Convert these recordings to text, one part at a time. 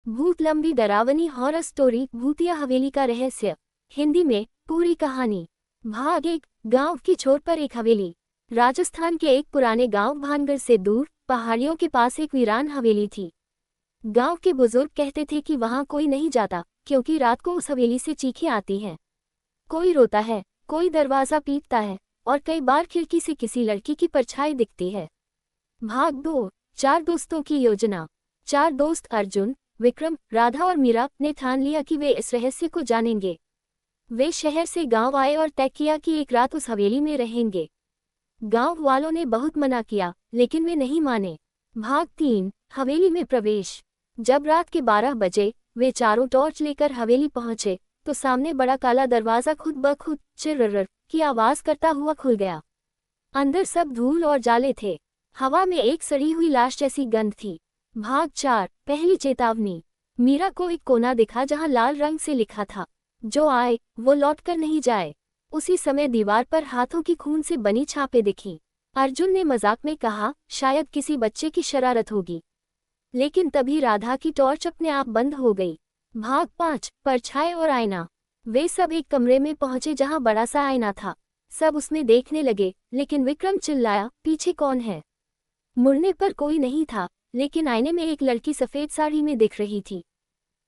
भूत लंबी डरावनी हॉरर स्टोरी भूतिया हवेली का रहस्य। हिंदी में पूरी कहानी। भाग 1। गांव की छोर पर एक हवेली। राजस्थान के एक पुराने गांव भानगढ़ से दूर पहाड़ियों के पास एक वीरान हवेली थी। गांव के बुजुर्ग कहते थे कि वहां कोई नहीं जाता क्योंकि रात को उस हवेली से चीखें आती हैं। कोई रोता है, कोई दरवाजा पीटता है और कई बार खिड़की से किसी लड़की की परछाई दिखती है। भाग 2। 4 दोस्तों की योजना। 4 दोस्त अर्जुन, विक्रम, राधा और मीरा ने ठान लिया कि वे इस रहस्य को जानेंगे। वे शहर से गांव आए और तय किया कि एक रात उस हवेली में रहेंगे। गांव वालों ने बहुत मना किया लेकिन वे नहीं माने। भाग 3। हवेली में प्रवेश। जब रात के 12 बजे वे चारों टॉर्च लेकर हवेली पहुंचे तो सामने बड़ा काला दरवाजा खुद ब खुद चिर्रर की आवाज करता हुआ खुल गया। अंदर सब धूल और जाले थे। हवा में एक सड़ी हुई लाश जैसी गंध थी। भाग 4। पहली चेतावनी। मीरा को एक कोना दिखा जहां लाल रंग से लिखा था, जो आए वो लौट कर नहीं जाए। उसी समय दीवार पर हाथों की खून से बनी छापें दिखीं। अर्जुन ने मजाक में कहा, शायद किसी बच्चे की शरारत होगी। लेकिन तभी राधा की टॉर्च अपने आप बंद हो गई। भाग 5। परछाई और आईना। वे सब एक कमरे में पहुंचे जहां बड़ा सा आईना था। सब उसमें देखने लगे लेकिन विक्रम चिल्लाया, पीछे कौन है? मुड़ने पर कोई नहीं था लेकिन आईने में एक लड़की सफेद साड़ी में दिख रही थी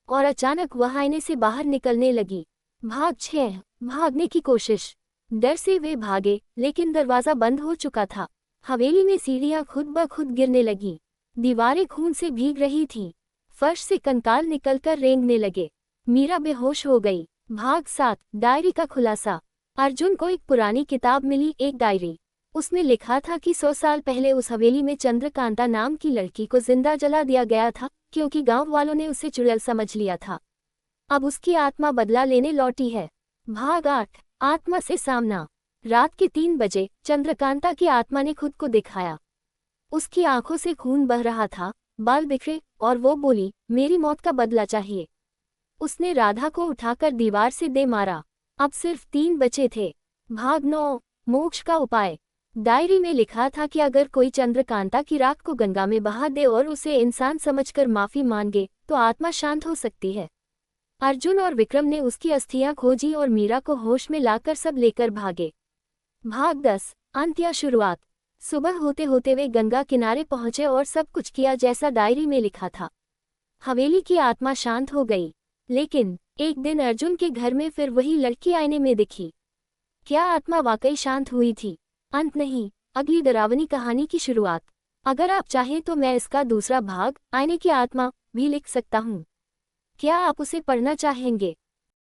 और अचानक वह आईने से बाहर निकलने लगी। भाग 6। भागने की कोशिश। डर से वे भागे लेकिन दरवाजा बंद हो चुका था। हवेली में सीढ़ियां खुद ब खुद गिरने लगी। दीवारें खून से भीग रही थीं। फर्श से कंकाल निकलकर रेंगने लगे। मीरा बेहोश हो गई। भाग 7। डायरी का खुलासा। अर्जुन को एक पुरानी किताब मिली, एक डायरी। उसमें लिखा था कि 100 साल पहले उस हवेली में चंद्रकांता नाम की लड़की को जिंदा जला दिया गया था क्योंकि गांव वालों ने उसे चुड़ैल समझ लिया था। अब उसकी आत्मा बदला लेने लौटी है। भाग 8। आत्मा से सामना। रात के 3 बजे चंद्रकांता की आत्मा ने खुद को दिखाया। उसकी आंखों से खून बह रहा था, बाल बिखरे और वो बोली, मेरी मौत का बदला चाहिए। उसने राधा को उठाकर दीवार से दे मारा। अब सिर्फ 3 बचे थे। भाग 9। मोक्ष का उपाय। डायरी में लिखा था कि अगर कोई चंद्रकांता की राख को गंगा में बहा दे और उसे इंसान समझकर माफी मांगे तो आत्मा शांत हो सकती है। अर्जुन और विक्रम ने उसकी अस्थियां खोजी और मीरा को होश में लाकर सब लेकर भागे। भाग 10। अंत या शुरुआत। सुबह होते होते वे गंगा किनारे पहुंचे और सब कुछ किया जैसा डायरी में लिखा था। हवेली की आत्मा शांत हो गई। लेकिन एक दिन अर्जुन के घर में फिर वही लड़की आईने में दिखी। क्या आत्मा वाकई शांत हुई थी? अंत नहीं, अगली डरावनी कहानी की शुरुआत। अगर आप चाहें तो मैं इसका दूसरा भाग, आईने की आत्मा, भी लिख सकता हूँ। क्या आप उसे पढ़ना चाहेंगे?